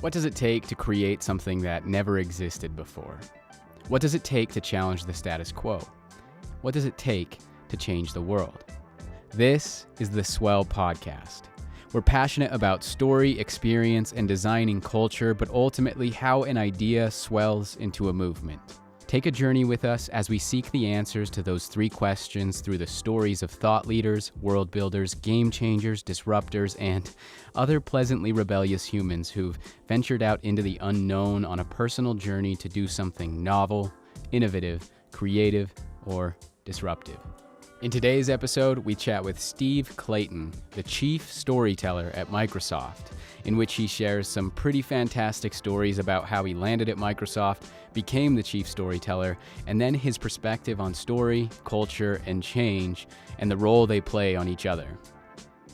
What does it take to create something that never existed before? What does it take to challenge the status quo? What does it take to change the world? This is the Swell podcast. We're passionate about story, experience, and designing culture, but ultimately how an idea swells into a movement. Take a journey with us as we seek the answers to those three questions through the stories of thought leaders, world builders, game changers, disruptors, and other pleasantly rebellious humans who've ventured out into the unknown on a personal journey to do something novel, innovative, creative, or disruptive. In today's episode, we chat with Steve Clayton, the Chief Storyteller at Microsoft, in which he shares some pretty fantastic stories about how he landed at Microsoft, became the Chief Storyteller, and then his perspective on story, culture, and change, and the role they play on each other.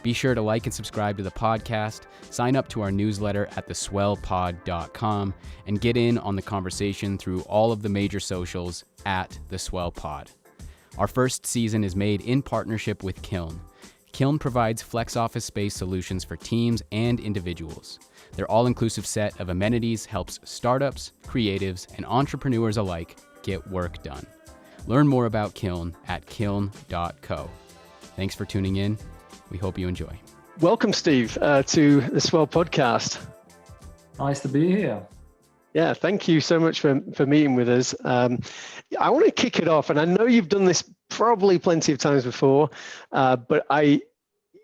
Be sure to like and subscribe to the podcast, sign up to our newsletter at theswellpod.com, and get in on the conversation through all of the major socials at theswellpod. Our first season is made in partnership with Kiln. Kiln provides flex office space solutions for teams and individuals. Their all-inclusive set of amenities helps startups, creatives, and entrepreneurs alike get work done. Learn more about Kiln at kiln.co. Thanks for tuning in. We hope you enjoy. Welcome, Steve, to the Swell podcast. Nice to be here. Yeah, thank you so much for meeting with us. I want to kick it off, and I know you've done this probably plenty of times before, but I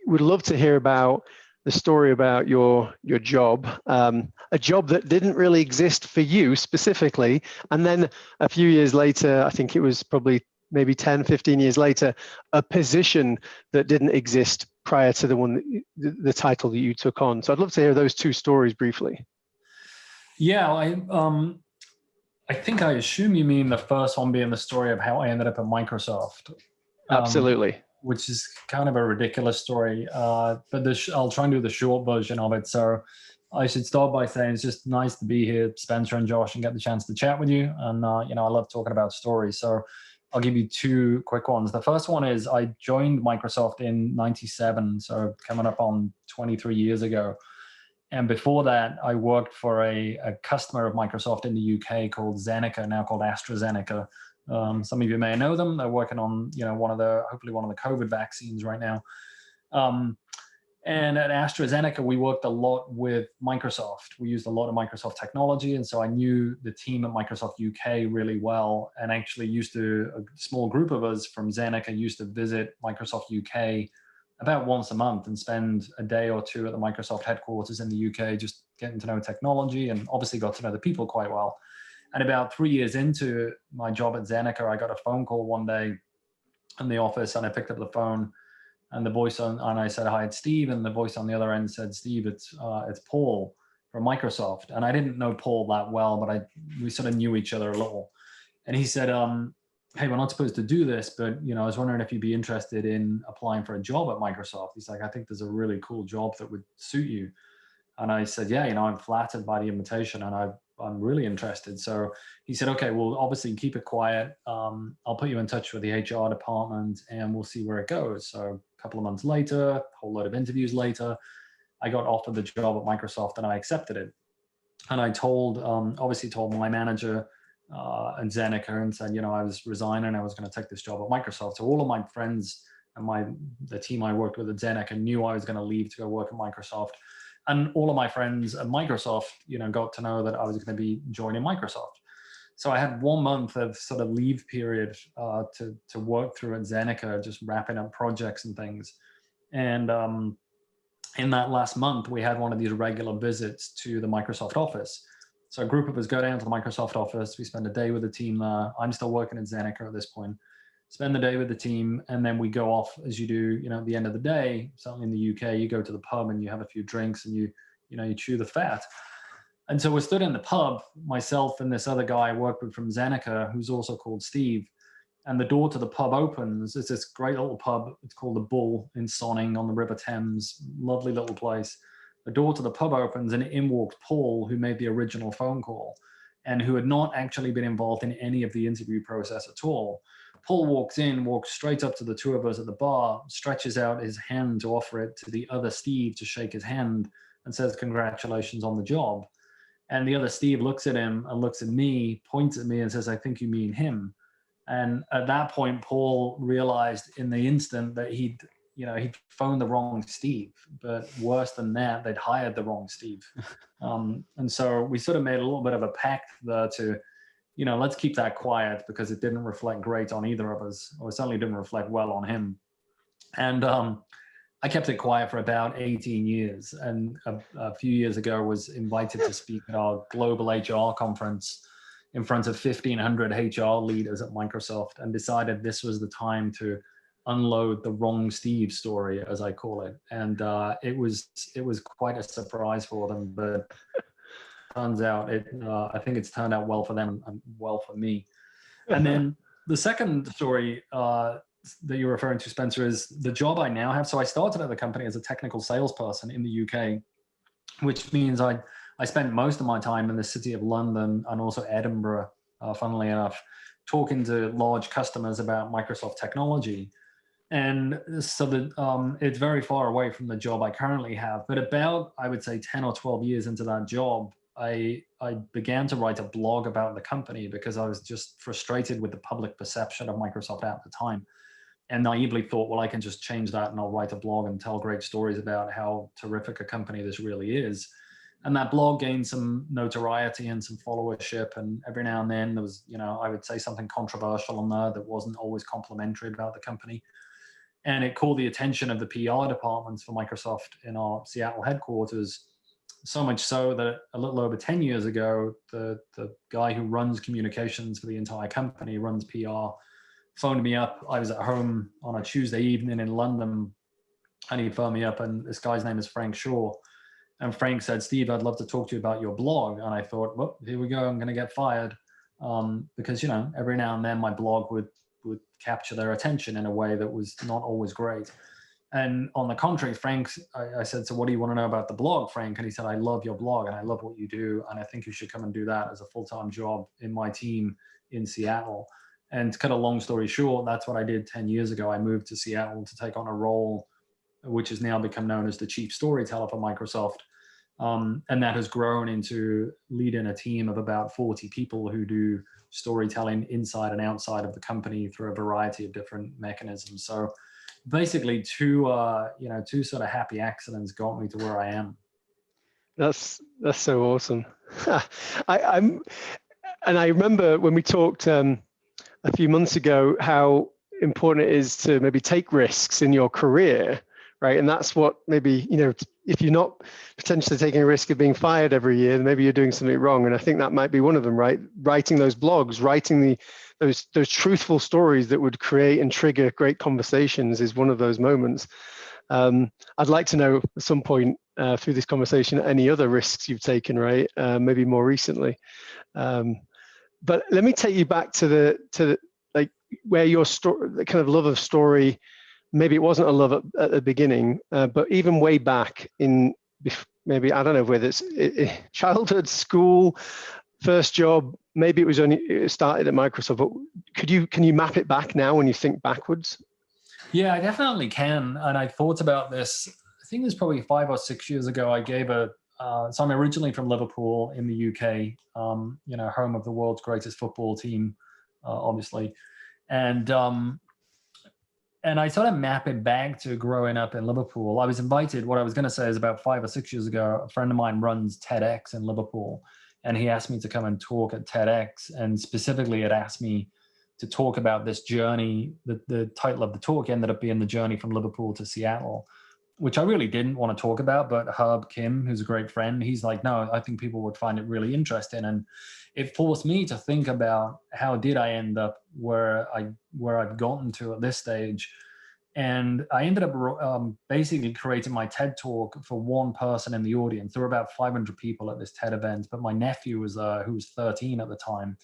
would love to hear about the story about your job, a job that didn't really exist for you specifically, and then a few years later, I think it was probably maybe 10, 15 years later, a position that didn't exist prior to the title that you took on. So I'd love to hear those two stories briefly. Yeah, I think I assume you mean the first one being the story of how I ended up at Microsoft. Absolutely. Which is kind of a ridiculous story, but I'll try and do the short version of it. So I should start by saying it's just nice to be here, Spencer and Josh, and get the chance to chat with you. And, I love talking about stories. So I'll give you two quick ones. The first one is I joined Microsoft in 97, so coming up on 23 years ago. And before that, I worked for a customer of Microsoft in the UK called Zeneca, now called AstraZeneca. Some of you may know them. They're working on, hopefully one of the COVID vaccines right now. And at AstraZeneca, we worked a lot with Microsoft. We used a lot of Microsoft technology. And so I knew the team at Microsoft UK really well, and actually a small group of us from Zeneca used to visit Microsoft UK about once a month and spend a day or two at the Microsoft headquarters in the UK, just getting to know technology, and obviously got to know the people quite well. And about 3 years into my job at Zeneca, I got a phone call one day in the office, and I picked up the phone, and I said, "Hi, it's Steve." And the voice on the other end said, "Steve, it's Paul from Microsoft." And I didn't know Paul that well, but we sort of knew each other a little. And he said, "Hey, we're not supposed to do this, but I was wondering if you'd be interested in applying for a job at Microsoft." He's like, "I think there's a really cool job that would suit you." And I said, "Yeah, I'm flattered by the invitation, and I'm really interested." So he said, "Okay, well, obviously keep it quiet. I'll put you in touch with the HR department, and we'll see where it goes." So a couple of months later, a whole load of interviews later, I got offered the job at Microsoft, and I accepted it. And I told my manager and Zeneca, and said, I was resigning. I was going to take this job at Microsoft. So all of my friends and the team I worked with at Zeneca knew I was going to leave to go work at Microsoft. And all of my friends at Microsoft, got to know that I was going to be joining Microsoft. So I had 1 month of sort of leave period to work through at Zeneca, just wrapping up projects and things. And in that last month, we had one of these regular visits to the Microsoft office. So a group of us go down to the Microsoft office. We spend a day with the team there. I'm still working at Zeneca at this point. Spend the day with the team, and then we go off, as you do, at the end of the day. Certainly in the UK, you go to the pub and you have a few drinks, and you chew the fat. And so we're stood in the pub, myself and this other guy I worked with from Zeneca, who's also called Steve. And the door to the pub opens. It's this great little pub. It's called the Bull in Sonning on the River Thames. Lovely little place. The door to the pub opens, and in walked Paul, who made the original phone call and who had not actually been involved in any of the interview process at all. Paul walks in, walks straight up to the two of us at the bar, stretches out his hand to offer it to the other Steve to shake his hand, and says, "Congratulations on the job." And the other Steve looks at him and looks at me, points at me and says, I think you mean him. And at that point, Paul realized in the instant that he'd phoned the wrong Steve, but worse than that, they'd hired the wrong Steve. And so we sort of made a little bit of a pact there to, let's keep that quiet, because it didn't reflect great on either of us, or it certainly didn't reflect well on him. And I kept it quiet for about 18 years. And a few years ago, was invited to speak at our global HR conference in front of 1,500 HR leaders at Microsoft, and decided this was the time to unload the wrong Steve story, as I call it. And it was quite a surprise for them, but turns out I think it's turned out well for them and well for me. And then the second story that you're referring to, Spencer, is the job I now have. So I started at the company as a technical salesperson in the UK, which means I spent most of my time in the city of London and also Edinburgh, funnily enough, talking to large customers about Microsoft technology. And so it's very far away from the job I currently have. But about, I would say, 10 or 12 years into that job, I began to write a blog about the company, because I was just frustrated with the public perception of Microsoft at the time. And naively thought, well, I can just change that and I'll write a blog and tell great stories about how terrific a company this really is. And that blog gained some notoriety and some followership. And every now and then there was, I would say something controversial on there that wasn't always complimentary about the company. And it called the attention of the PR departments for Microsoft in our Seattle headquarters, so much so that a little over 10 years ago, the guy who runs communications for the entire company, runs PR, phoned me up. I was at home on a Tuesday evening in London, and he phoned me up, and this guy's name is Frank Shaw. And Frank said, Steve, I'd love to talk to you about your blog. And I thought, well, here we go, I'm going to get fired. Because, every now and then my blog would capture their attention in a way that was not always great. And on the contrary, Frank, I said, so what do you want to know about the blog, Frank? And he said, I love your blog and I love what you do. And I think you should come and do that as a full-time job in my team in Seattle. And to cut a long story short, that's what I did 10 years ago. I moved to Seattle to take on a role which has now become known as the Chief Storyteller for Microsoft. And that has grown into leading a team of about 40 people who do storytelling inside and outside of the company through a variety of different mechanisms. So basically two sort of happy accidents got me to where I am. That's so awesome. I remember when we talked a few months ago how important it is to maybe take risks in your career, right? And that's what maybe, if you're not potentially taking a risk of being fired every year, then maybe you're doing something wrong. And I think that might be one of them, right? Writing those blogs, writing those truthful stories that would create and trigger great conversations is one of those moments. I'd like to know at some point through this conversation any other risks you've taken, right? Maybe more recently. But let me take you back to the like where your story, the kind of love of story. Maybe it wasn't a love at the beginning, but even way back in maybe, I don't know whether it's childhood, school, first job. Maybe it started at Microsoft. But can you map it back now when you think backwards? Yeah, I definitely can. And I thought about this. I think it was probably 5 or 6 years ago. I gave so I'm originally from Liverpool in the UK, home of the world's greatest football team, obviously. And I sort of map it back to growing up in Liverpool. I was invited, what I was going to say is about 5 or 6 years ago, a friend of mine runs TEDx in Liverpool. And he asked me to come and talk at TEDx. And specifically, it asked me to talk about this journey. The title of the talk ended up being The Journey from Liverpool to Seattle, which I really didn't want to talk about. But Herb Kim, who's a great friend, he's like, no, I think people would find it really interesting. And it forced me to think about how did I end up where I've gotten to at this stage. And I ended up basically creating my TED Talk for one person in the audience. There were about 500 people at this TED event, but my nephew was who was 13 at the time.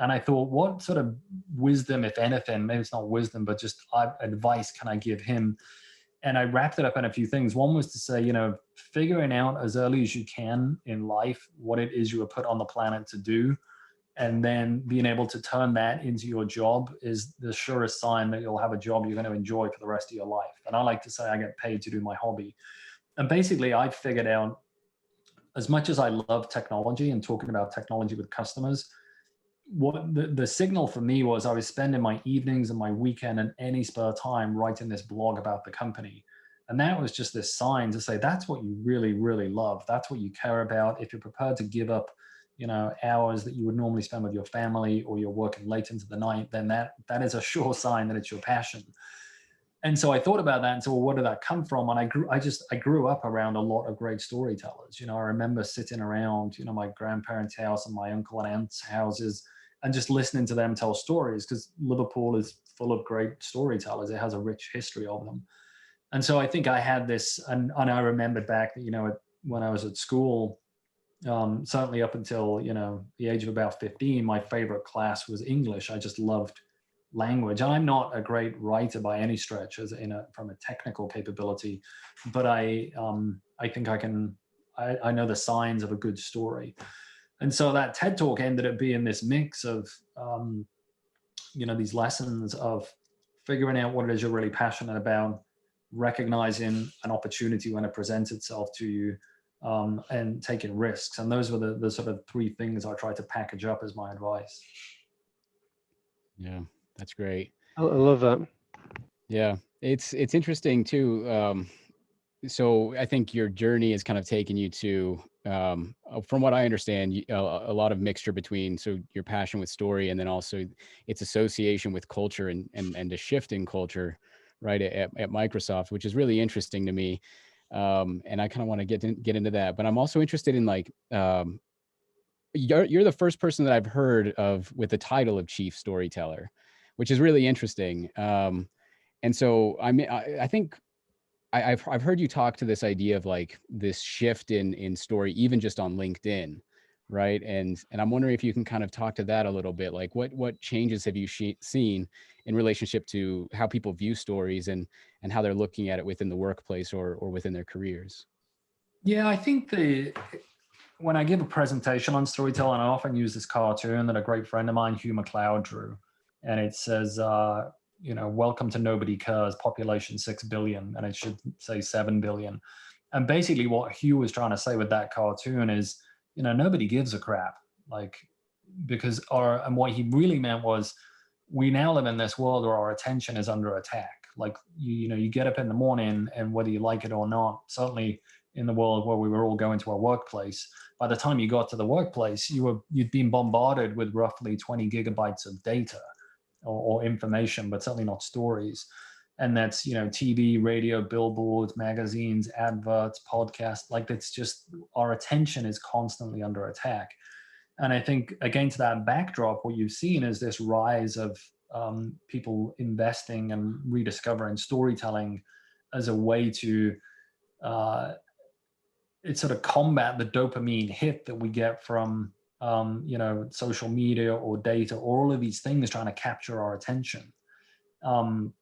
And I thought, what sort of wisdom, if anything, maybe it's not wisdom, but just advice can I give him? And I wrapped it up in a few things. One was to say, figuring out as early as you can in life what it is you were put on the planet to do, and then being able to turn that into your job is the surest sign that you'll have a job you're going to enjoy for the rest of your life. And I like to say I get paid to do my hobby. And basically, I figured out as much as I love technology and talking about technology with customers, what the signal for me was I was spending my evenings and my weekend and any spare time writing this blog about the company. And that was just this sign to say, that's what you really, really love. That's what you care about. If you're prepared to give up, hours that you would normally spend with your family, or you're working late into the night, then that is a sure sign that it's your passion. And so I thought about that and said, well, where did that come from? And I grew up around a lot of great storytellers. I remember sitting around, my grandparents' house and my uncle and aunt's houses and just listening to them tell stories, because Liverpool is full of great storytellers. It has a rich history of them. And so I think I had this, and I remembered back that, when I was at school, certainly up until, the age of about 15, my favorite class was English. I just loved language. And I'm not a great writer by any stretch from a technical capability, but I think I know the signs of a good story. And so that TED Talk ended up being this mix of, these lessons of figuring out what it is you're really passionate about, recognizing an opportunity when it presents itself to you, and taking risks. And those were the sort of three things I tried to package up as my advice. Yeah, that's great. I love that. Yeah, it's interesting too. So I think your journey has kind of taken you to, from what I understand, a lot of mixture between your passion with story and then also its association with culture and a shift in culture, right, at Microsoft, which is really interesting to me. And I kind of want to get into that, but I'm also interested in you're the first person that I've heard of with the title of Chief Storyteller, which is really interesting. And so I think I've heard you talk to this idea of this shift in story, even just on LinkedIn, right? And I'm wondering if you can kind of talk to that a little bit. Like what changes have you seen in relationship to how people view stories and how they're looking at it within the workplace or within their careers? Yeah, I think when I give a presentation on storytelling, I often use this cartoon that a great friend of mine, Hugh McLeod, drew. And it says, welcome to Nobody Cares, population 6 billion, and it should say 7 billion. And basically what Hugh was trying to say with that cartoon is, nobody gives a crap. And what he really meant was, we now live in this world where our attention is under attack. You get up in the morning, and whether you like it or not, certainly in the world where we were all going to our workplace, by the time you got to the workplace, you'd been bombarded with roughly 20 gigabytes of data or information, but certainly not stories. And that's, TV, radio, billboards, magazines, adverts, podcasts. It's just, our attention is constantly under attack. And I think against that backdrop, what you've seen is this rise of people investing and rediscovering storytelling as a way to sort of combat the dopamine hit that we get from social media or data, or all of these things trying to capture our attention. And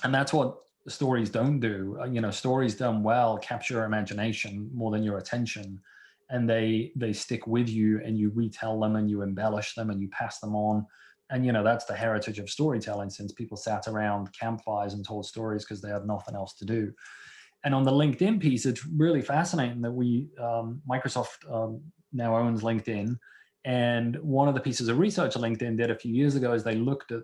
that's what stories don't do. Stories done well capture your imagination more than your attention, and they stick with you, and you retell them and you embellish them and you pass them on. And that's the heritage of storytelling, since people sat around campfires and told stories because they had nothing else to do. And on the LinkedIn piece, it's really fascinating that Microsoft now owns LinkedIn. And one of the pieces of research LinkedIn did a few years ago is they looked at,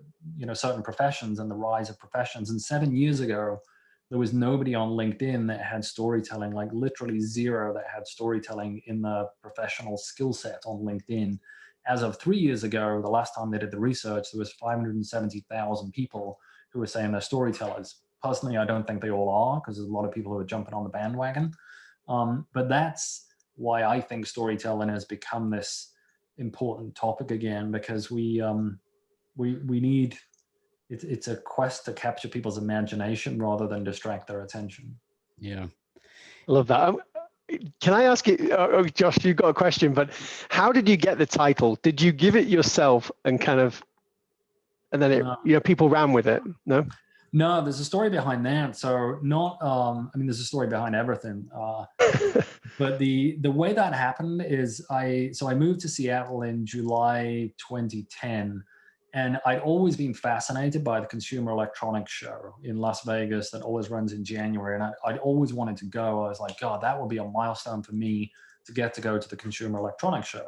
certain professions and the rise of professions. And 7 years ago, there was nobody on LinkedIn that had storytelling, literally zero that had storytelling in the professional skill set on LinkedIn. As of 3 years ago, the last time they did the research, there was 570,000 people who were saying they're storytellers. Personally, I don't think they all are, because there's a lot of people who are jumping on the bandwagon. But that's why I think storytelling has become this important topic again, because we need, it's a quest to capture people's imagination rather than distract their attention. Yeah. I love that. Can I ask you, Josh, you've got a question, but how did you get the title? Did you give it yourself and then people ran with it? No? No, there's a story behind that. So there's a story behind everything. But the way that happened is I moved to Seattle in July 2010, and I'd always been fascinated by the Consumer Electronics Show in Las Vegas that always runs in January. And I'd always wanted to go. I was like, God, that would be a milestone for me to get to go to the Consumer Electronics Show.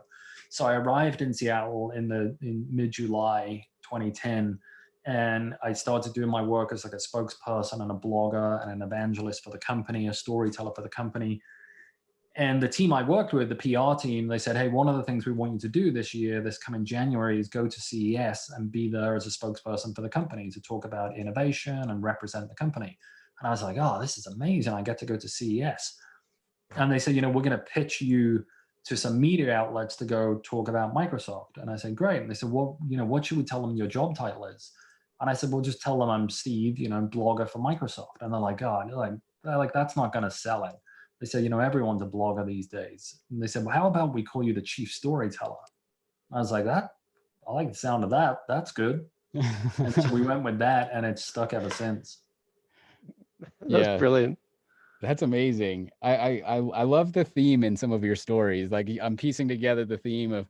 So I arrived in Seattle in mid-July 2010, and I started doing my work as like a spokesperson and a blogger and an evangelist for the company, a storyteller for the company. And the team I worked with, the PR team, they said, hey, one of the things we want you to do this year, this coming January, is go to CES and be there as a spokesperson for the company to talk about innovation and represent the company. And I was like, oh, this is amazing. I get to go to CES. And they said, we're going to pitch you to some media outlets to go talk about Microsoft. And I said, great. And they said, well, what should we tell them your job title is? And I said, well, just tell them I'm Steve, blogger for Microsoft. And they're like, oh, they're like, that's not going to sell it. They said, everyone's a blogger these days. And they said, well, how about we call you the Chief Storyteller? I was like, I like the sound of that. That's good. And so we went with that, and it's stuck ever since. That's brilliant. That's amazing. I love the theme in some of your stories. Like, I'm piecing together the theme of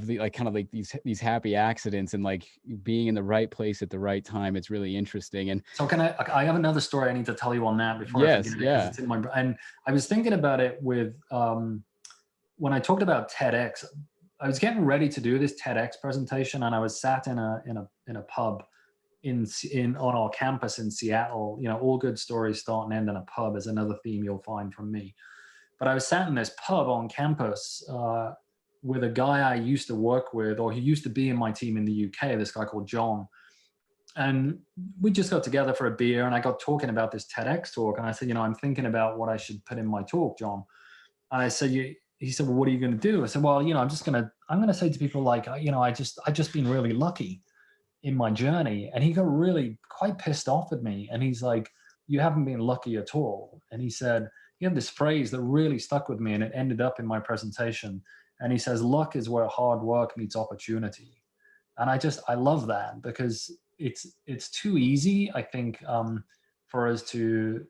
the kind of like these happy accidents and like being in the right place at the right time. It's really interesting. And so I have another story I need to tell you on that before I forget it, because it's in my, and I was thinking about it with when I talked about TEDx. I was getting ready to do this TEDx presentation, and I was sat in a pub on our campus in Seattle. All good stories start and end in a pub is another theme you'll find from me. But I was sat in this pub on campus with a guy I used to work with, or he used to be in my team in the UK, this guy called John. And we just got together for a beer, and I got talking about this TEDx talk. And I said, I'm thinking about what I should put in my talk, John. And I said, he said, well, what are you going to do? I said, well, I'm going to say to people like, I just been really lucky in my journey. And he got really quite pissed off at me. And he's like, you haven't been lucky at all. And he said, he had this phrase that really stuck with me, and it ended up in my presentation. And he says, luck is where hard work meets opportunity. And I love that, because it's too easy, I think, for us to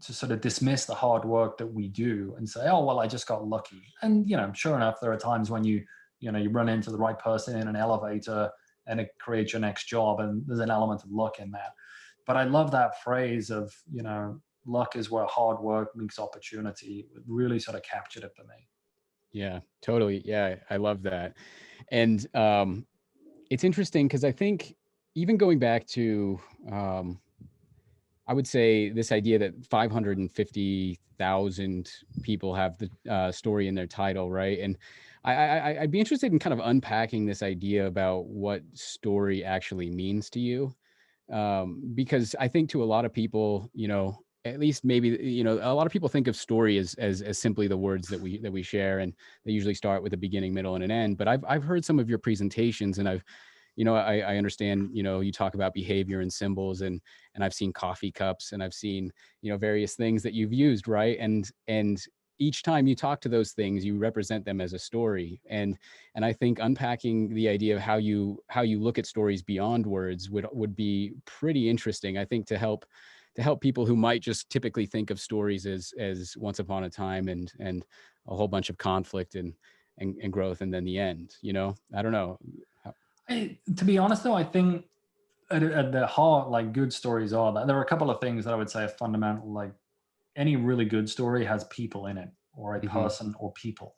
sort of dismiss the hard work that we do and say, oh, well, I just got lucky. And, sure enough, there are times when you run into the right person in an elevator and it creates your next job, and there's an element of luck in that. But I love that phrase of, luck is where hard work meets opportunity. It really sort of captured it for me. Yeah, totally. Yeah, I love that. And it's interesting because I think even going back to, I would say this idea that 550,000 people have the story in their title, right? And I'd be interested in kind of unpacking this idea about what story actually means to you. Because I think to a lot of people, at least maybe, a lot of people think of story as simply the words that we share, and they usually start with a beginning, middle, and an end. But I've heard some of your presentations, and I understand, you talk about behavior and symbols, and I've seen coffee cups, and I've seen, various things that you've used, right? And each time you talk to those things, you represent them as a story. And I think unpacking the idea of how you look at stories beyond words would be pretty interesting, I think, to help people who might just typically think of stories as once upon a time and a whole bunch of conflict and growth, and then the end. I don't know. To be honest, though, I think at the heart, like, good stories are that. There are a couple of things that I would say are fundamental. Like, any really good story has people in it, or a person or people.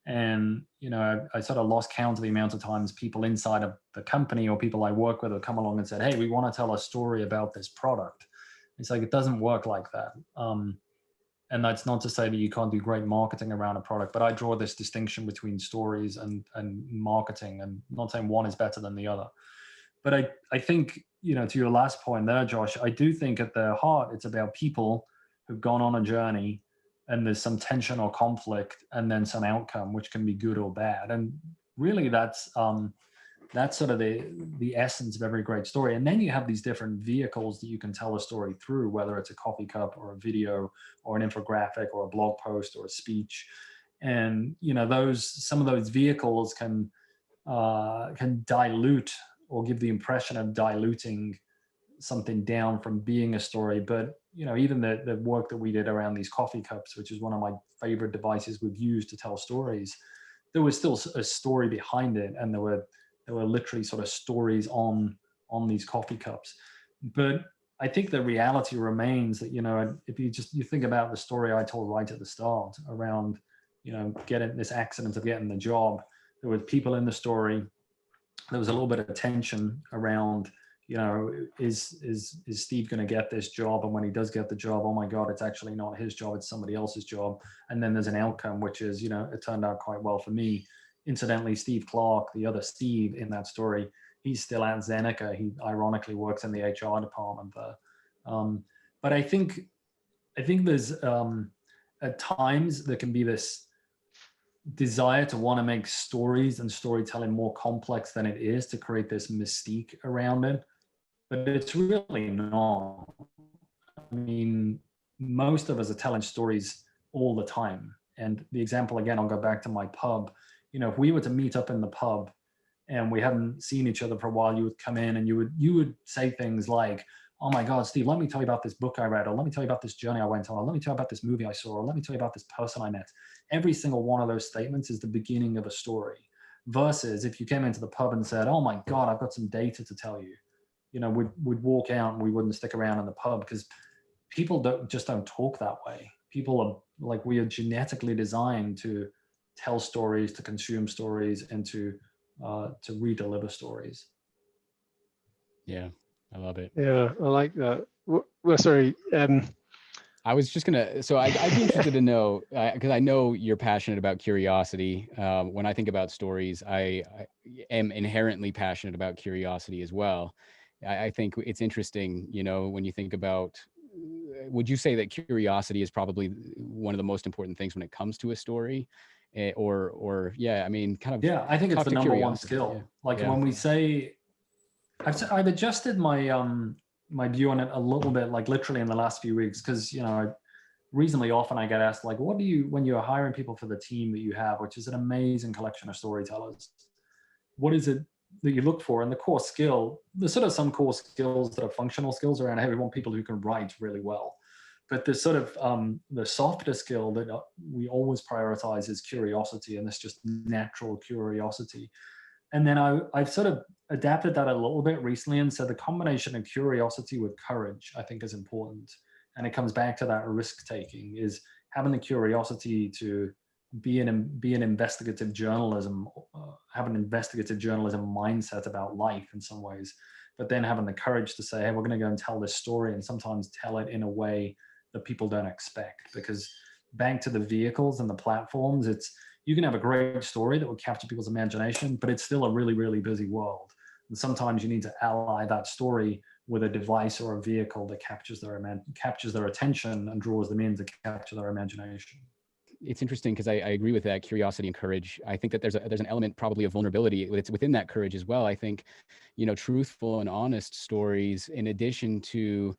And, I sort of lost count of the amount of times people inside of the company or people I work with have come along and said, hey, we want to tell a story about this product. It's like, it doesn't work like that. And that's not to say that you can't do great marketing around a product, but I draw this distinction between stories and marketing, and not saying one is better than the other. But I think, to your last point there, Josh, I do think at their heart, it's about people who've gone on a journey, and there's some tension or conflict, and then some outcome, which can be good or bad. And really that's sort of the essence of every great story. And then you have these different vehicles that you can tell a story through, whether it's a coffee cup or a video or an infographic or a blog post or a speech. And, some of those vehicles can dilute or give the impression of diluting something down from being a story. But, even the work that we did around these coffee cups, which is one of my favorite devices we've used to tell stories, there was still a story behind it. And there were literally sort of stories on these coffee cups. But I think the reality remains that, if you think about the story I told right at the start around getting this accident of getting the job. There were people in the story. There was a little bit of tension around, is Steve going to get this job? And when he does get the job, oh my God, it's actually not his job, it's somebody else's job. And then there's an outcome, which is, it turned out quite well for me. Incidentally, Steve Clark, the other Steve in that story, he's still at Zeneca. He ironically works in the HR department there. But I think there's at times there can be this desire to want to make stories and storytelling more complex than it is, to create this mystique around it. But it's really not. I mean, most of us are telling stories all the time. And the example, again, I'll go back to my pub. If we were to meet up in the pub and we hadn't seen each other for a while, you would come in and you would say things like, oh my God, Steve, let me tell you about this book I read, or let me tell you about this journey I went on, or let me tell you about this movie I saw, or let me tell you about this person I met. Every single one of those statements is the beginning of a story. Versus if you came into the pub and said, oh my God, I've got some data to tell you, we'd walk out and we wouldn't stick around in the pub, because people don't talk that way. People are like, we are genetically designed to tell stories, to consume stories, and to re-deliver stories. Yeah, I love it. Yeah, I like that. Well, sorry. I was just so I'd be interested to know, because I know you're passionate about curiosity. When I think about stories, I am inherently passionate about curiosity as well. I think it's interesting, when you think about, would you say that curiosity is probably one of the most important things when it comes to a story? Or yeah, I mean, kind of. Yeah, I think it's the number one skill. Yeah. Like when we say, I've adjusted my my view on it a little bit, like literally in the last few weeks, because reasonably often I get asked, like, what do you, when you're hiring people for the team that you have, which is an amazing collection of storytellers, what is it that you look for? And the core skill, there's sort of some core skills that are functional skills around how we want people who can write really well. But there's sort of the softer skill that we always prioritize is curiosity, and this just natural curiosity. And then I've sort of adapted that a little bit recently and said the combination of curiosity with courage, I think, is important. And it comes back to that risk taking, is having the curiosity to be an investigative journalism, have an investigative journalism mindset about life in some ways, but then having the courage to say, hey, we're going to go and tell this story, and sometimes tell it in a way that people don't expect. Because back to the vehicles and the platforms, you can have a great story that will capture people's imagination, but it's still a really, really busy world. And sometimes you need to ally that story with a device or a vehicle that captures their attention and draws them in to capture their imagination. It's interesting because I agree with that, curiosity and courage. I think that there's an element probably of vulnerability. It's within that courage as well. I think, truthful and honest stories, in addition to,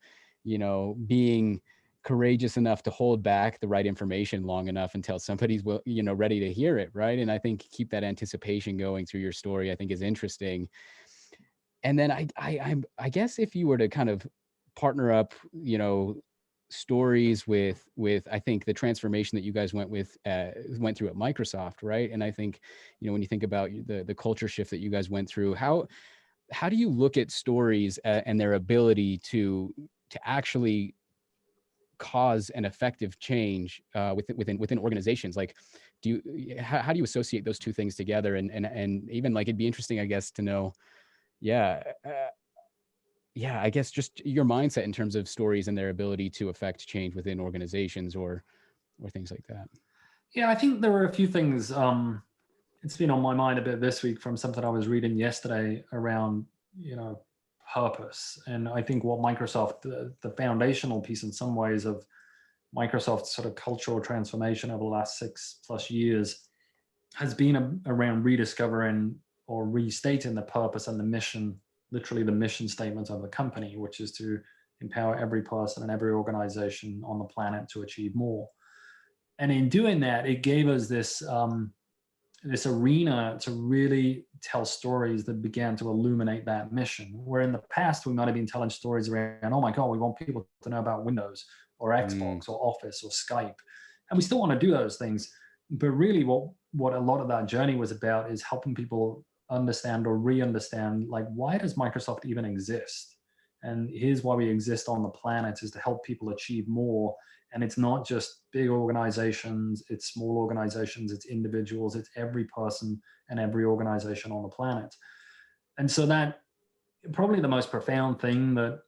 being courageous enough to hold back the right information long enough until somebody's ready to hear it, right? And I think keep that anticipation going through your story, I think, is interesting. And then I guess if you were to kind of partner up, stories with I think the transformation that you guys went through at Microsoft, right? And I think, when you think about the culture shift that you guys went through, how do you look at stories and their ability to actually cause an effective change within organizations? Like, how do you associate those two things together? And even, like, it'd be interesting, I guess, to know, I guess just your mindset in terms of stories and their ability to affect change within organizations or things like that. Yeah, I think there were a few things. It's been on my mind a bit this week from something I was reading yesterday around, purpose. And I think what Microsoft, the foundational piece in some ways of Microsoft's sort of cultural transformation over the last 6+ years has been around rediscovering or restating the purpose and the mission, literally the mission statement of the company, which is to empower every person and every organization on the planet to achieve more. And in doing that, it gave us this this arena to really tell stories that began to illuminate that mission. Where in the past, we might have been telling stories around, oh my God, we want people to know about Windows or Xbox or Office or Skype. And we still want to do those things. But really what a lot of that journey was about is helping people understand or re-understand, like, why does Microsoft even exist? And here's why we exist on the planet, is to help people achieve more And it's not just big organizations, it's small organizations, it's individuals, it's every person and every organization on the planet. And so that probably the most profound thing that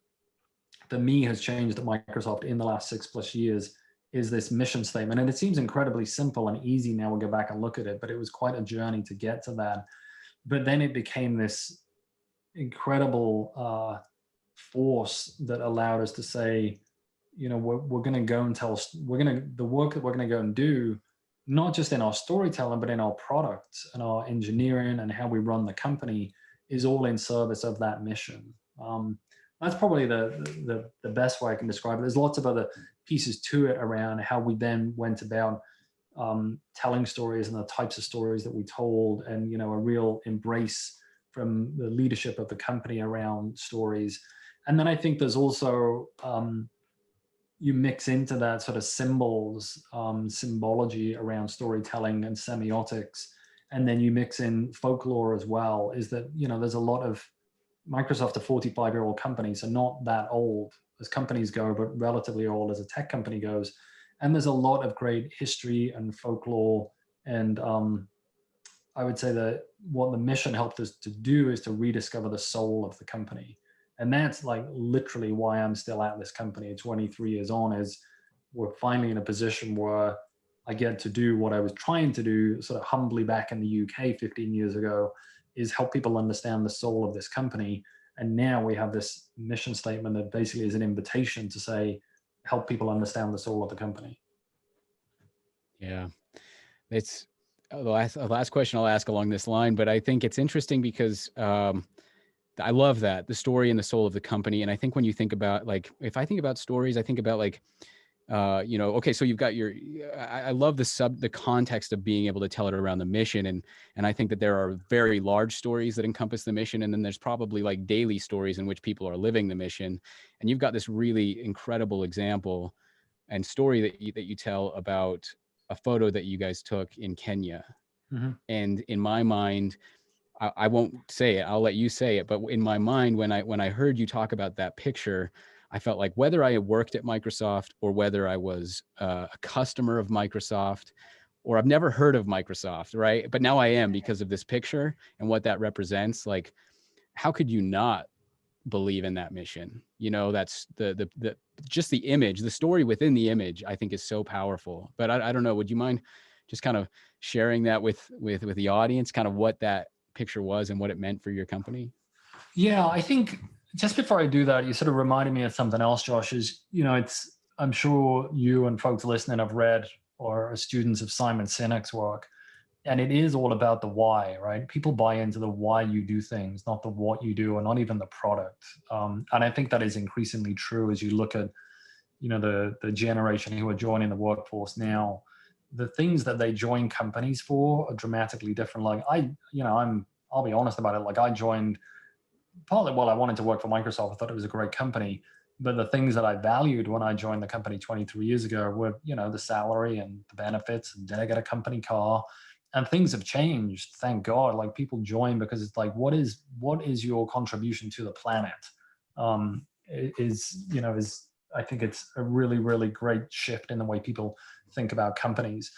for me has changed at Microsoft in the last 6+ years is this mission statement. And it seems incredibly simple and easy now. We'll go back and look at it, but it was quite a journey to get to that. But then it became this incredible force that allowed us to say, you know, we're going to go and tell, the work that we're going to go and do, not just in our storytelling, but in our products and our engineering and how we run the company, is all in service of that mission. That's probably the best way I can describe it. There's lots of other pieces to it around how we then went about telling stories and the types of stories that we told, and, you know, a real embrace from the leadership of the company around stories. And then I think there's also, you mix into that sort of symbols, symbology around storytelling and semiotics, and then you mix in folklore as well, is that, you know, there's a lot of, Microsoft, a 45-year-old company, so not that old as companies go, but relatively old as a tech company goes. And there's a lot of great history and folklore. And I would say that what the mission helped us to do is to rediscover the soul of the company. And that's like literally why I'm still at this company 23 years on, is we're finally in a position where I get to do what I was trying to do sort of humbly back in the UK 15 years ago, is help people understand the soul of this company. And now we have this mission statement that basically is an invitation to say, help people understand the soul of the company. Yeah, it's the last question I'll ask along this line, but I think it's interesting because I love that, the story and the soul of the company. And I think when you think about, like, if I think about stories, I think about like, you know, okay, so you've got your, I love the context of being able to tell it around the mission. And I think that there are very large stories that encompass the mission. And then there's probably like daily stories in which people are living the mission. And you've got this really incredible example and story that you tell about a photo that you guys took in Kenya. Mm-hmm. And in my mind, I won't say it, I'll let you say it. But in my mind, when I heard you talk about that picture, I felt like whether I worked at Microsoft or whether I was a customer of Microsoft, or I've never heard of Microsoft, right? But now I am, because of this picture and what that represents. Like, how could you not believe in that mission? You know, that's the just the image, the story within the image, I think is so powerful. But I don't know, would you mind just kind of sharing that with the audience, kind of what that picture was and what it meant for your company? Yeah, I think just before I do that, you sort of reminded me of something else, Josh, is, you know, I'm sure you and folks listening have read or are students of Simon Sinek's work, and it is all about the why, right? People buy into the why you do things, not the what you do, or not even the product. And I think that is increasingly true as you look at, you know, the generation who are joining the workforce now. The things that they join companies for are dramatically different. Like I'll be honest about it. Like, I joined partly, well, I wanted to work for Microsoft. I thought it was a great company, but the things that I valued when I joined the company 23 years ago were, you know, the salary and the benefits, and did I get a company car? And things have changed, thank God. Like, people join because it's like, what is your contribution to the planet? I think it's a really, really great shift in the way people think about companies.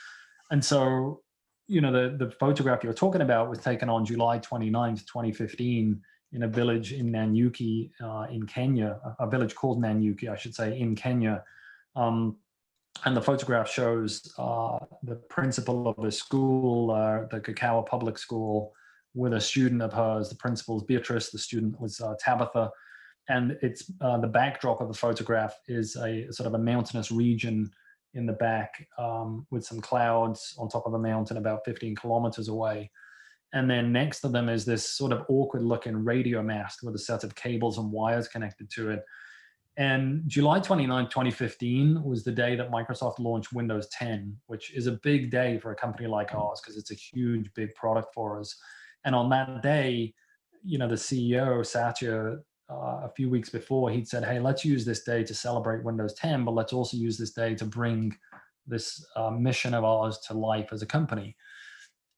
And so, you know, the photograph you're talking about was taken on July 29th, 2015, in a village in Nanyuki, in Kenya, a village called Nanyuki, I should say, in Kenya. And the photograph shows the principal of the school, the Kakawa Public School, with a student of hers. The principal's Beatrice, the student was Tabitha. And it's the backdrop of the photograph is a sort of a mountainous region in the back, with some clouds on top of a mountain about 15 kilometers away. And then next to them is this sort of awkward looking radio mast with a set of cables and wires connected to it. And July 29, 2015 was the day that Microsoft launched Windows 10, which is a big day for a company like ours because it's a huge, big product for us. And on that day, you know, the CEO, Satya, a few weeks before, he'd said, hey, let's use this day to celebrate Windows 10, but let's also use this day to bring this mission of ours to life as a company.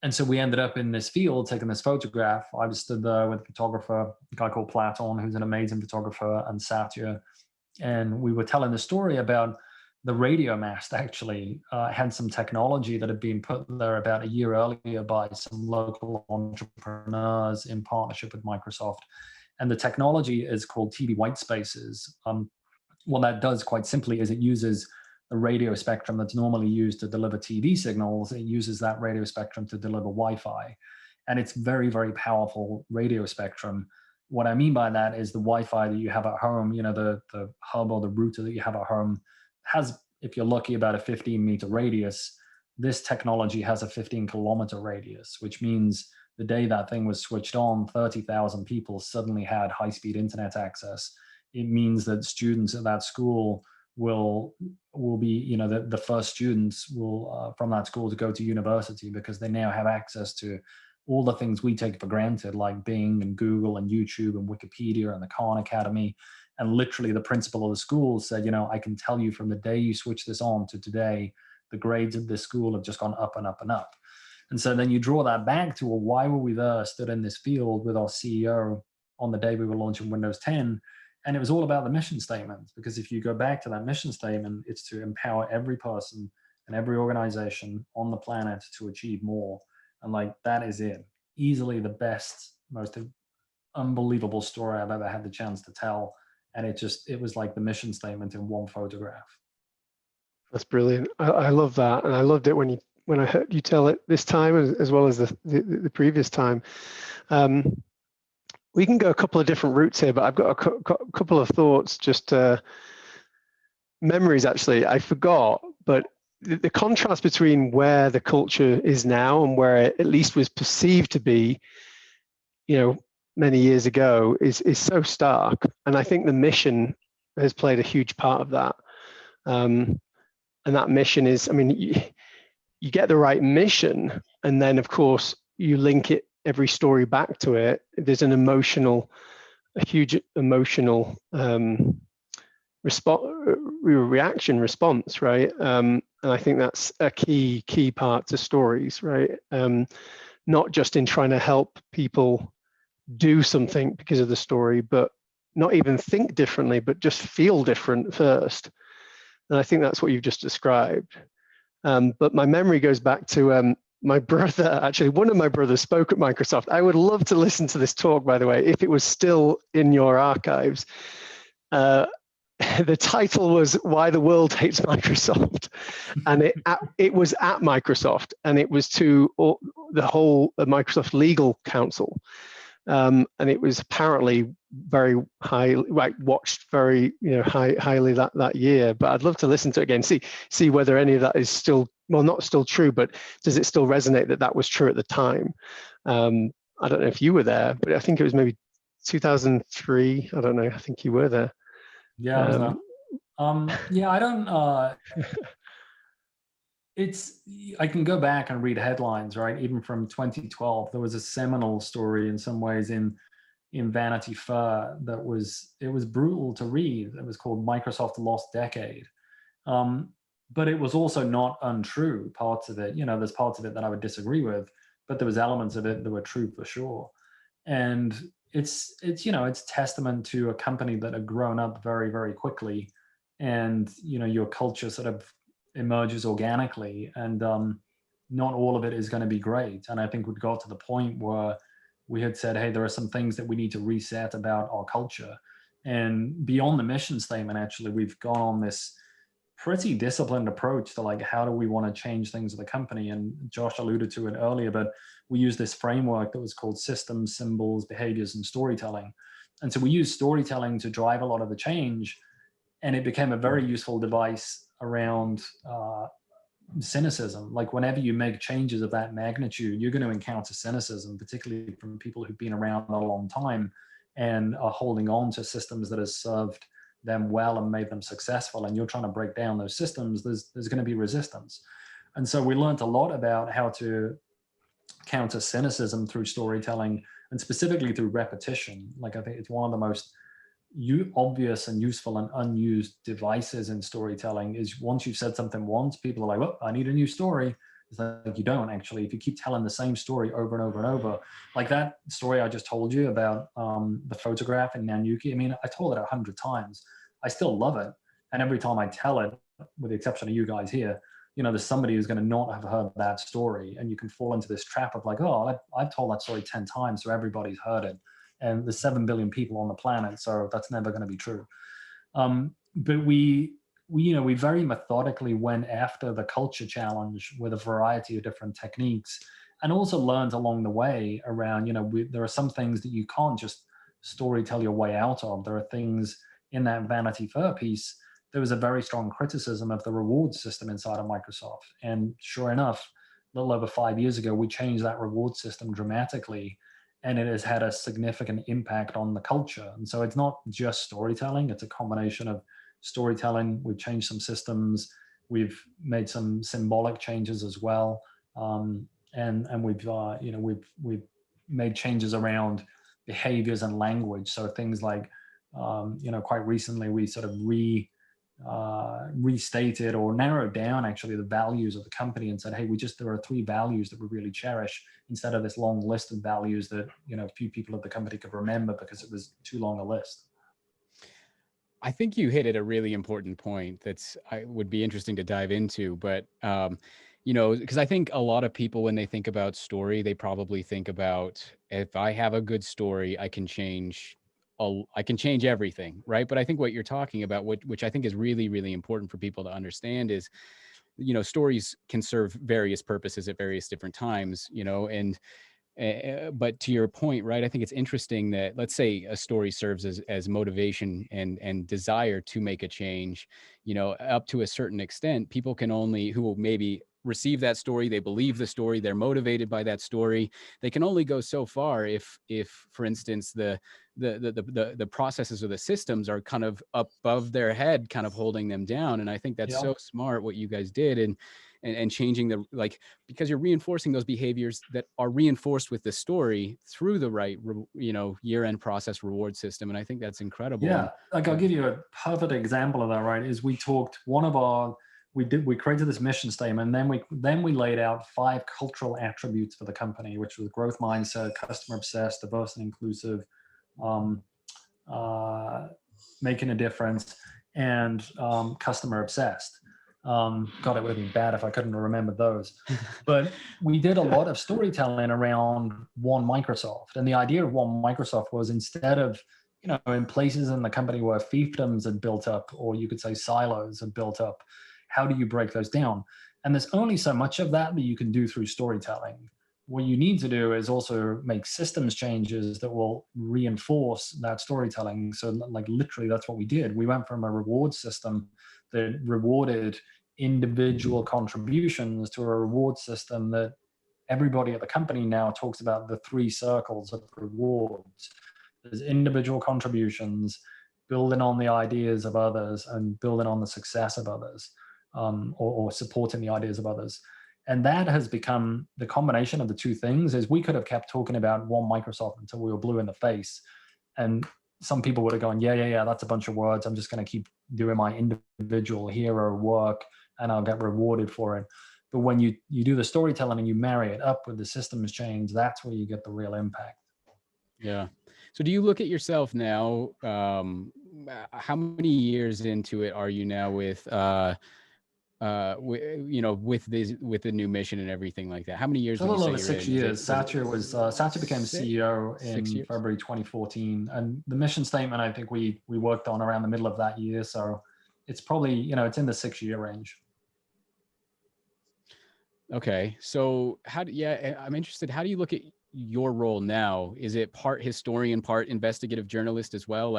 And so we ended up in this field taking this photograph. I was stood there with a photographer, a guy called Platon, who's an amazing photographer, and Satya. And we were telling the story about the radio mast actually had some technology that had been put there about a year earlier by some local entrepreneurs in partnership with Microsoft. And the technology is called TV white spaces. What that does quite simply is it uses the radio spectrum that's normally used to deliver TV signals. It uses that radio spectrum to deliver Wi-Fi. And it's very, very powerful radio spectrum. What I mean by that is the Wi-Fi that you have at home, the hub or the router that you have at home has, if you're lucky, about a 15-meter radius. This technology has a 15-kilometer radius, which means the day that thing was switched on, 30,000 people suddenly had high-speed internet access. It means that students at that school will be, the first students will from that school to go to university, because they now have access to all the things we take for granted, like Bing and Google and YouTube and Wikipedia and the Khan Academy. And literally the principal of the school said, I can tell you from the day you switch this on to today, the grades of this school have just gone up and up and up. And so then you draw that back to, well, why were we there, stood in this field with our CEO on the day we were launching Windows 10? And it was all about the mission statement, because if you go back to that mission statement, it's to empower every person and every organization on the planet to achieve more. And like, that is it. Easily the best, most unbelievable story I've ever had the chance to tell. And it was like the mission statement in one photograph. That's brilliant. I love that. And I loved it when I heard you tell it this time, as well as the previous time. We can go a couple of different routes here, but I've got a couple of thoughts, just memories actually. I forgot, but the contrast between where the culture is now and where it at least was perceived to be, many years ago is so stark. And I think the mission has played a huge part of that. And that mission is, you get the right mission, and then of course you link every story back to it. There's a huge emotional response, right? And I think that's a key part to stories, right? Not just in trying to help people do something because of the story, but not even think differently, but just feel different first. And I think that's what you've just described. But my memory goes back to my brother. Actually, one of my brothers spoke at Microsoft. I would love to listen to this talk, by the way, if it was still in your archives. The title was "Why the World Hates Microsoft," and it was at Microsoft, and it was to the whole Microsoft legal counsel, and it was apparently very high, like watched very highly that year. But I'd love to listen to it again, see whether any of that is still, well, not still true, but does it still resonate that was true at the time? I don't know if you were there, but I think it was maybe 2003. I don't know. I think you were there. Yeah, I was there. Yeah, I don't. I can go back and read headlines, right? Even from 2012, there was a seminal story in some ways in Vanity Fair it was brutal to read. It was called "Microsoft Lost Decade." But it was also not untrue. Parts of it, there's parts of it that I would disagree with, but there was elements of it that were true for sure. And it's testament to a company that had grown up very, very quickly, and your culture sort of emerges organically, and not all of it is going to be great. And I think we got to the point where we had said, hey, there are some things that we need to reset about our culture. And beyond the mission statement, actually, we've gone on this pretty disciplined approach to like, how do we want to change things at the company? And Josh alluded to it earlier, but we use this framework that was called systems, symbols, behaviors, and storytelling. And so we use storytelling to drive a lot of the change. And it became a very useful device around cynicism. Like whenever you make changes of that magnitude, you're going to encounter cynicism, particularly from people who've been around a long time and are holding on to systems that has served them well and made them successful, and you're trying to break down those systems. There's going to be resistance. And so we learned a lot about how to counter cynicism through storytelling, and specifically through repetition. Like I think it's one of the most obvious and useful and unused devices in storytelling is once you've said something once, people are like, well, I need a new story. It's like, you don't actually. If you keep telling the same story over and over and over, like that story I just told you about the photograph in Nanyuki, I mean, I told it 100 times. I still love it. And every time I tell it, with the exception of you guys here, there's somebody who's going to not have heard that story, and you can fall into this trap of like, oh, I've told that story 10 times, so everybody's heard it, and there's 7 billion people on the planet, so that's never going to be true. But we very methodically went after the culture challenge with a variety of different techniques, and also learned along the way around, there are some things that you can't just storytell your way out of. There are things in that Vanity Fair piece. There was a very strong criticism of the reward system inside of Microsoft. And sure enough, a little over 5 years ago, we changed that reward system dramatically, and it has had a significant impact on the culture. And so it's not just storytelling, it's a combination of storytelling. We've changed some systems. We've made some symbolic changes as well. And we've made changes around behaviors and language. So things like, quite recently we sort of restated or narrowed down actually the values of the company and said, hey, there are 3 values that we really cherish, instead of this long list of values that, few people at the company could remember because it was too long a list. I think you hit at a really important point would be interesting to dive into, but because I think a lot of people, when they think about story, they probably think about, if I have a good story, I can change everything, right? But I think what you're talking about, which I think is really, really important for people to understand, is, stories can serve various purposes at various different times, and but to your point, right, I think it's interesting that, let's say a story serves as motivation and desire to make a change, up to a certain extent. People who will maybe receive that story, they believe the story, they're motivated by that story, they can only go so far if for instance the processes or the systems are kind of above their head, kind of holding them down. And I think that's so smart what you guys did, and changing because you're reinforcing those behaviors that are reinforced with the story through the right year-end process reward system. And I think that's incredible. Yeah, I'll give you a perfect example of that, right? Is we created this mission statement, and then we laid out 5 cultural attributes for the company, which was growth mindset, customer obsessed, diverse and inclusive, making a difference, and customer obsessed. God, it would have been bad if I couldn't remember those. But we did a lot of storytelling around One Microsoft. And the idea of One Microsoft was, instead of, in places in the company where fiefdoms had built up, or you could say silos had built up, how do you break those down? And there's only so much of that you can do through storytelling. What you need to do is also make systems changes that will reinforce that storytelling. So like literally that's what we did. We went from a reward system that rewarded individual contributions to a reward system that everybody at the company now talks about the 3 circles of rewards. There's individual contributions, building on the ideas of others, and building on the success of others, or supporting the ideas of others. And that has become the combination of the 2 things. Is we could have kept talking about One Microsoft until we were blue in the face. And some people would have gone, yeah, that's a bunch of words. I'm just going to keep doing my individual hero work and I'll get rewarded for it. But when you do the storytelling and you marry it up with the systems change, that's where you get the real impact. Yeah. So do you look at yourself now, how many years into it are you now with with the new mission and everything like that? How many years? A little over 6 years. Satya became CEO in February 2014, and the mission statement I think we worked on around the middle of that year. So it's probably it's in the 6-year range. Okay, so I'm interested. How do you look at your role now? Is it part historian, part investigative journalist as well?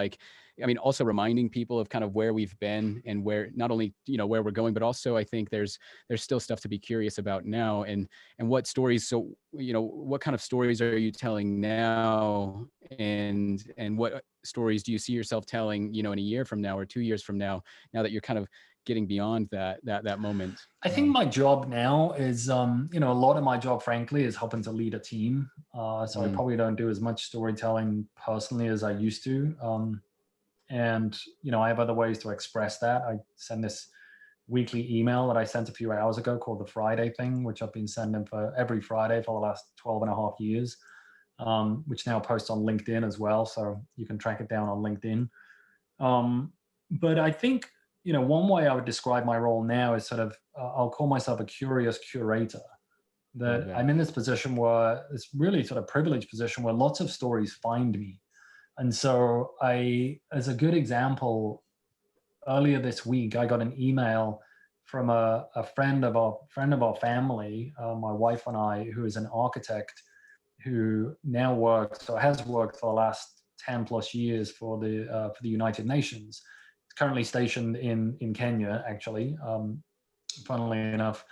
Also reminding people of kind of where we've been and where, not only, where we're going, but also I think there's still stuff to be curious about now, and what stories. So, what kind of stories are you telling now, and what stories do you see yourself telling, in a year from now or 2 years from now that you're kind of getting beyond that moment? I think my job now is, a lot of my job, frankly, is helping to lead a team. So I probably don't do as much storytelling personally as I used to. And, I have other ways to express that. I send this weekly email that I sent a few hours ago called the Friday thing, which I've been sending for every Friday for the last 12 and a half years, which now posts on LinkedIn as well. So you can track it down on LinkedIn. But I think, one way I would describe my role now is sort of, I'll call myself a curious curator. Love That that. I'm in this position where it's really sort of privileged position where lots of stories find me. And so as a good example, earlier this week, I got an email from a friend of our family, my wife and I, who is an architect who now works or has worked for the last 10 plus years for the United Nations. It's currently stationed in Kenya, actually, funnily enough.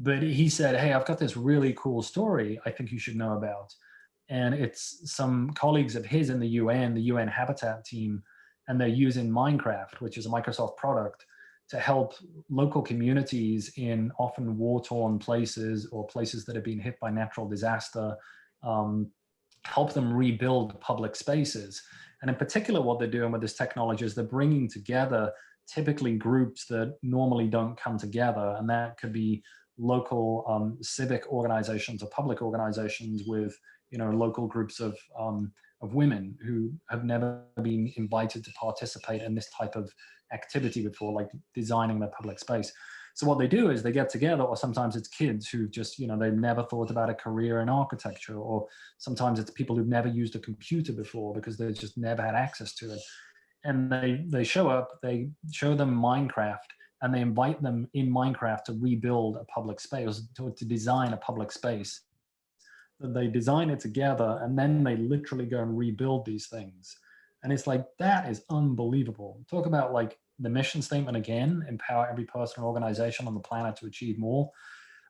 But he said, "Hey, I've got this really cool story I think you should know about." And it's some colleagues of his in the UN Habitat team, and they're using Minecraft, which is a Microsoft product, to help local communities in often war-torn places or places that have been hit by natural disaster, help them rebuild public spaces. And in particular, what they're doing with this technology is they're bringing together typically groups that normally don't come together. And that could be local civic organizations or public organizations with, local groups of women who have never been invited to participate in this type of activity before, like designing their public space. So what they do is they get together, or sometimes it's kids who just, they've never thought about a career in architecture, or sometimes it's people who've never used a computer before because they've just never had access to it. And they show up, they show them Minecraft, and they invite them in Minecraft to rebuild a public space, to design a public space. They design it together, and then they literally go and rebuild these things. And it's like, that is unbelievable. Talk about like the mission statement again: empower every person or organization on the planet to achieve more.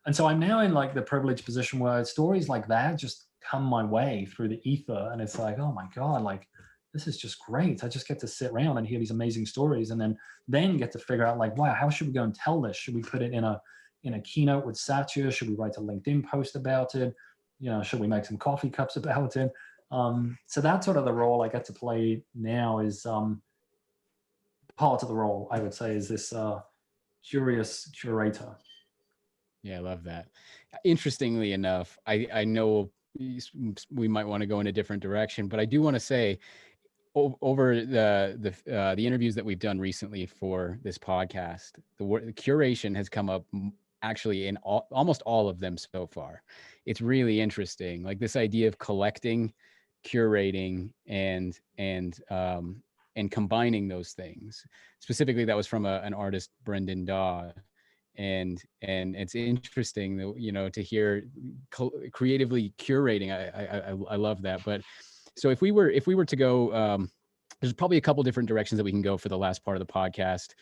And so I'm now in like the privileged position where stories like that just come my way through the ether. And it's like, oh my God, like this is just great. I just get to sit around and hear these amazing stories, and then get to figure out like, wow, how should we go and tell this? Should we put it in a keynote with Satya? Should we write a LinkedIn post about it? Should we make some coffee cups about it? So that's sort of the role I get to play now, is part of the role, I would say, is this curious curator. Yeah, I love that. Interestingly enough, I know we might want to go in a different direction, but I do want to say, over the interviews that we've done recently for this podcast, the word curation has come up actually in almost all of them so far. It's really interesting, like this idea of collecting, curating, and combining those things. Specifically, that was from an artist, Brendan Daw. And it's interesting that, to hear creatively curating. I love that. But so if we were to go, there's probably a couple different directions that we can go for the last part of the podcast.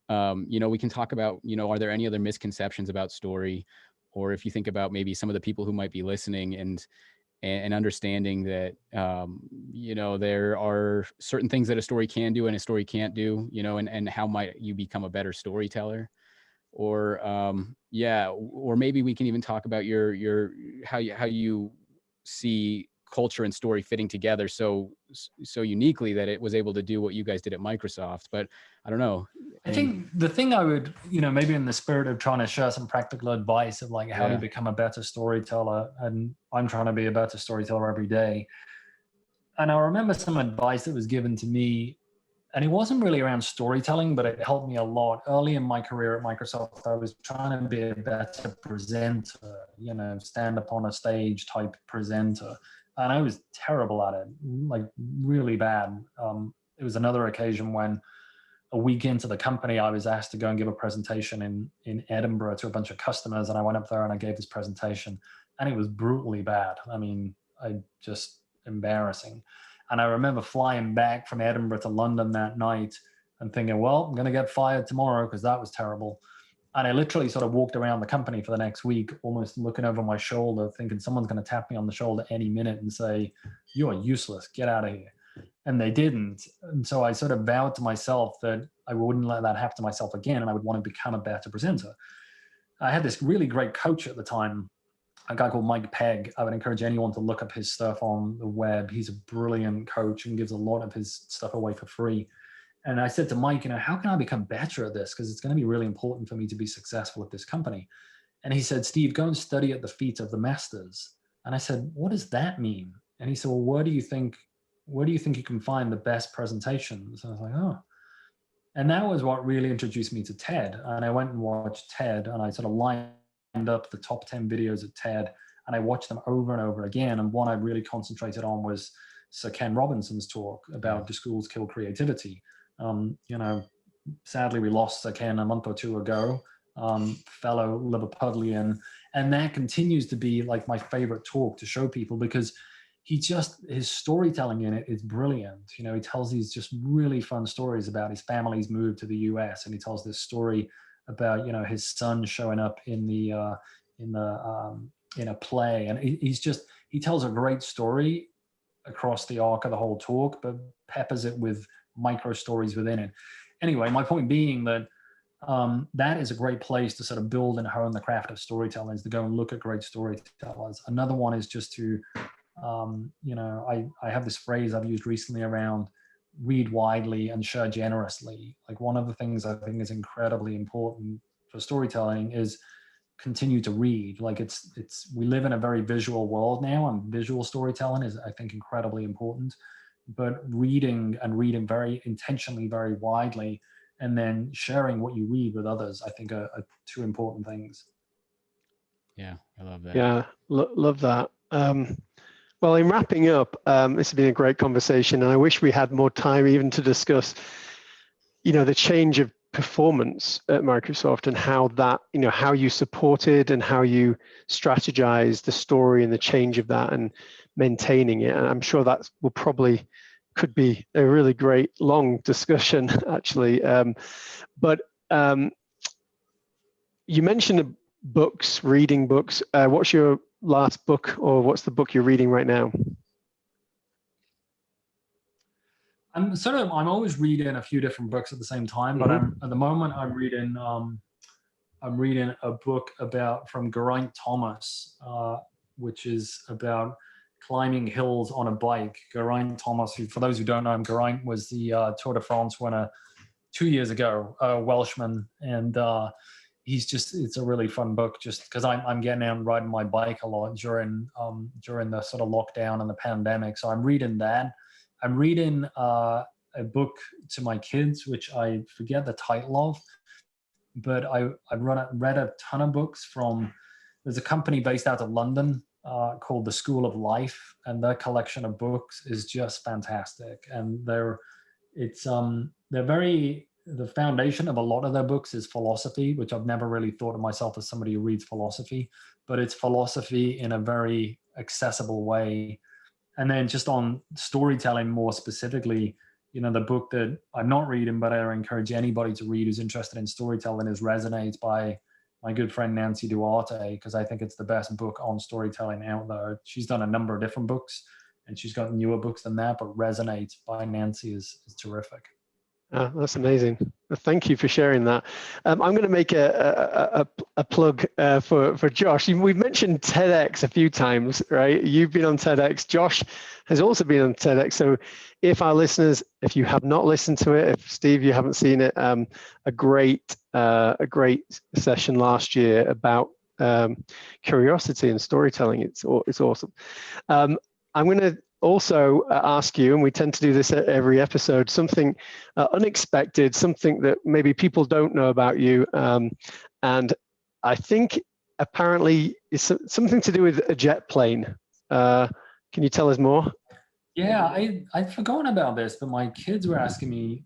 We can talk about, are there any other misconceptions about story, or if you think about maybe some of the people who might be listening and understanding that, there are certain things that a story can do and a story can't do, and how might you become a better storyteller. Or or maybe we can even talk about your how you see culture and story fitting together so uniquely that it was able to do what you guys did at Microsoft. But I don't know. I think the thing I would, maybe in the spirit of trying to share some practical advice of like how to become a better storyteller, and I'm trying to be a better storyteller every day. And I remember some advice that was given to me, and it wasn't really around storytelling, but it helped me a lot. Early in my career at Microsoft, I was trying to be a better presenter, stand up on a stage type presenter. And I was terrible at it, like really bad. It was another occasion when a week into the company, I was asked to go and give a presentation in Edinburgh to a bunch of customers. And I went up there and I gave this presentation, and it was brutally bad. I mean, just embarrassing. And I remember flying back from Edinburgh to London that night and thinking, well, I'm going to get fired tomorrow because that was terrible. And I literally sort of walked around the company for the next week, almost looking over my shoulder, thinking someone's going to tap me on the shoulder any minute and say, you are useless, get out of here. And they didn't. And so I sort of vowed to myself that I wouldn't let that happen to myself again, and I would want to become a better presenter. I had this really great coach at the time, a guy called Mike Pegg. I would encourage anyone to look up his stuff on the web. He's a brilliant coach and gives a lot of his stuff away for free. And I said to Mike, how can I become better at this? Because it's going to be really important for me to be successful at this company. And he said, Steve, go and study at the feet of the masters. And I said, what does that mean? And he said, well, where do you think you can find the best presentations? And I was like, oh. And that was what really introduced me to TED. And I went and watched TED, and I sort of lined up the top 10 videos of TED, and I watched them over and over again. And one I really concentrated on was Sir Ken Robinson's talk about "Do Schools Kill Creativity?" You know, sadly, we lost Sir Ken a month or two ago, fellow Liverpudlian. And that continues to be like my favorite talk to show people, because his storytelling in it is brilliant. You know, he tells these just really fun stories about his family's move to the US, and he tells this story about, you know, his son showing up in a play, and he tells a great story across the arc of the whole talk, but peppers it with micro stories within it. Anyway, my point being that that is a great place to sort of build and hone the craft of storytelling, is to go and look at great storytellers. Another one is just to you know, I have this phrase I've used recently around read widely and share generously. Like, one of the things I think is incredibly important for storytelling is continue to read. Like, we live in a very visual world now, and visual storytelling is, I think, incredibly important. But reading very intentionally, very widely, and then sharing what you read with others, I think are two important things. Yeah, I love that. Yeah, love that. Well, in wrapping up, this has been a great conversation, and I wish we had more time even to discuss, you know, the change of performance at Microsoft, and how that, you know, how you supported and how you strategized the story and the change of that and maintaining it. And I'm sure that could be a really great long discussion, actually. But you mentioned books, reading books. What's your last book, or what's the book you're reading right now? I'm always reading a few different books at the same time, but at the moment I'm reading a book from Geraint Thomas, which is about climbing hills on a bike. Geraint Thomas, who, for those who don't know him, Geraint was the Tour de France winner 2 years ago, Welshman, and it's a really fun book, just because I'm getting out and riding my bike a lot during the sort of lockdown and the pandemic. So I'm reading that. I'm reading a book to my kids, which I forget the title of, but I've read a ton of books there's a company based out of London called The School of Life, and their collection of books is just fantastic. And the foundation of a lot of their books is philosophy, which I've never really thought of myself as somebody who reads philosophy, but it's philosophy in a very accessible way. And then just on storytelling more specifically, you know, the book that I'm not reading, but I encourage anybody to read who's interested in storytelling, is Resonate by my good friend Nancy Duarte, because I think it's the best book on storytelling out there. She's done a number of different books, and she's got newer books than that, but Resonate by Nancy is terrific. That's amazing. Thank you for sharing that. I'm going to make a plug for Josh. We've mentioned TEDx a few times, right? You've been on TEDx. Josh has also been on TEDx. So if our listeners, if you have not listened to it, if Steve, you haven't seen it, a great session last year about curiosity and storytelling. It's awesome. I'm going to also ask you, and we tend to do this at every episode, something unexpected, something that maybe people don't know about you. And I think apparently it's something to do with a jet plane. Can you tell us more? Yeah, I'd forgotten about this, but my kids were asking me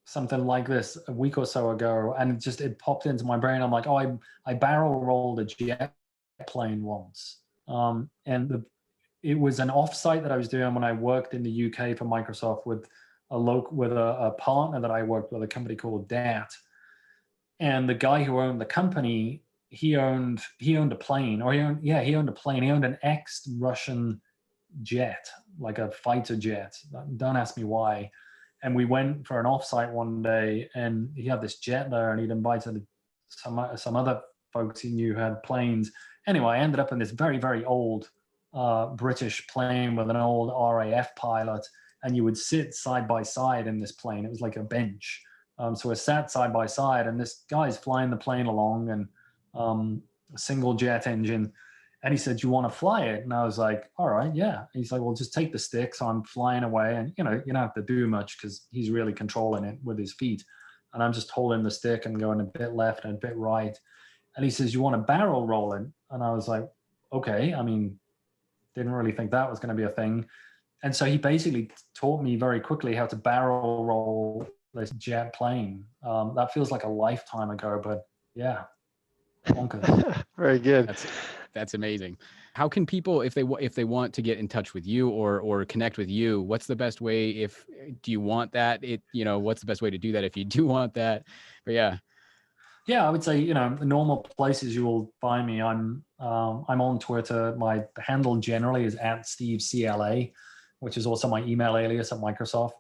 something like this a week or so ago, and it popped into my brain. I'm like, oh, I barrel rolled a jet plane once. It was an offsite that I was doing when I worked in the UK for Microsoft with a partner that I worked with, a company called DAT. And the guy who owned the company, he owned a plane, he owned a plane. He owned an ex-Russian jet, like a fighter jet. Don't ask me why. And we went for an offsite one day, and he had this jet there, and he'd invited some other folks he knew had planes. Anyway, I ended up in this very, very old British plane with an old RAF pilot, and you would sit side by side in this plane. It was like a bench. So we're sat side by side, and this guy's flying the plane along, and a single jet engine. And he said, "Do you want to fly it?" And I was like, "All right, yeah." And he's like, "Well, just take the stick." So I'm flying away, and you don't have to do much because he's really controlling it with his feet. And I'm just holding the stick and going a bit left and a bit right. And he says, "You want a barrel roll it?" And I was like, "Okay." I mean, didn't really think that was going to be a thing. And so he basically taught me very quickly how to barrel roll this jet plane. That feels like a lifetime ago, but yeah, bonkers. Very good. That's amazing. How can people, if they want to get in touch with you or connect with you, what's the best way? Do you want that? What's the best way to do that if you do want that? But yeah. Yeah, I would say, the normal places you will find me. I'm on Twitter. My handle generally is @SteveCLA, which is also my email alias at Microsoft.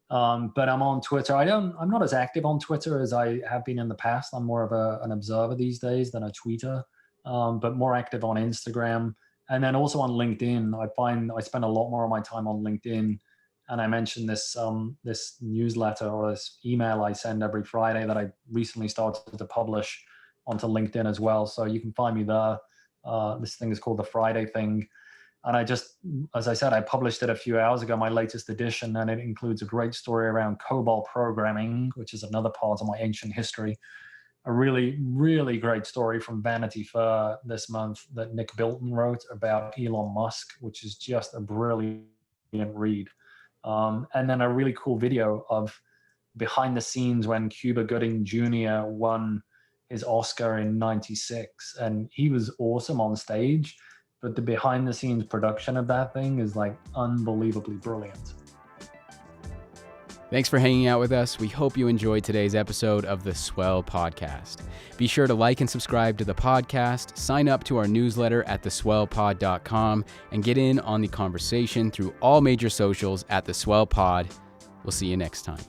But I'm on Twitter. I'm not as active on Twitter as I have been in the past. I'm more of an observer these days than a tweeter, but more active on Instagram. And then also on LinkedIn. I find I spend a lot more of my time on LinkedIn. And I mentioned this newsletter or this email I send every Friday that I recently started to publish onto LinkedIn as well. So you can find me there. This thing is called the Friday Thing. And as I said, I published it a few hours ago, my latest edition, and it includes a great story around COBOL programming, which is another part of my ancient history. A really, really great story from Vanity Fair this month that Nick Bilton wrote about Elon Musk, which is just a brilliant read. And then a really cool video of behind the scenes when Cuba Gooding Jr. won his Oscar in '96. And he was awesome on stage, but the behind the scenes production of that thing is like unbelievably brilliant. Thanks for hanging out with us. We hope you enjoyed today's episode of the Swell podcast. Be sure to like and subscribe to the podcast, sign up to our newsletter at theswellpod.com, and get in on the conversation through all major socials at the Swell Pod. We'll see you next time.